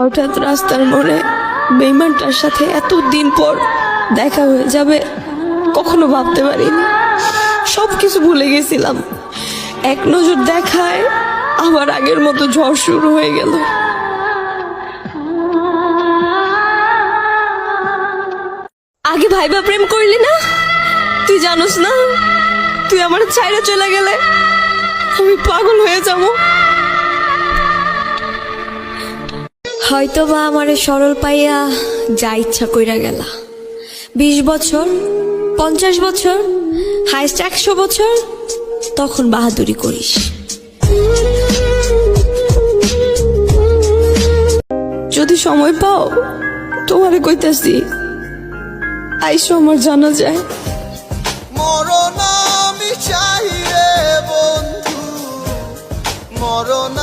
হঠাৎ রাস্তার মোড়ে বেঈমানটার সাথে এতদিন পর দেখা হয়ে যাবে কখনো ভাবতে পারিনি। সবকিছু ভুলে গেছিলাম। এক নজর দেখায় আবার আগের মতো ঝড় শুরু হয়ে গেল। আগে ভাইবা প্রেম করলি না? তুই জানোস না তুই আমার ছাইরা চলে গেলে আমি পাগল হয়ে যাব। হয়তো বা আমারে সরল পাইয়া যা ইচ্ছা কইরা গেলা। 20 বছর, 50 বছর, হাইস্ট 100 বছর, তখন বাহাদুরি করিস। যদি সময় পাও তোমারে কইতাছি আইসো আমার জানা যায়। মরণ আমি চাই রে বন্ধু, মরণ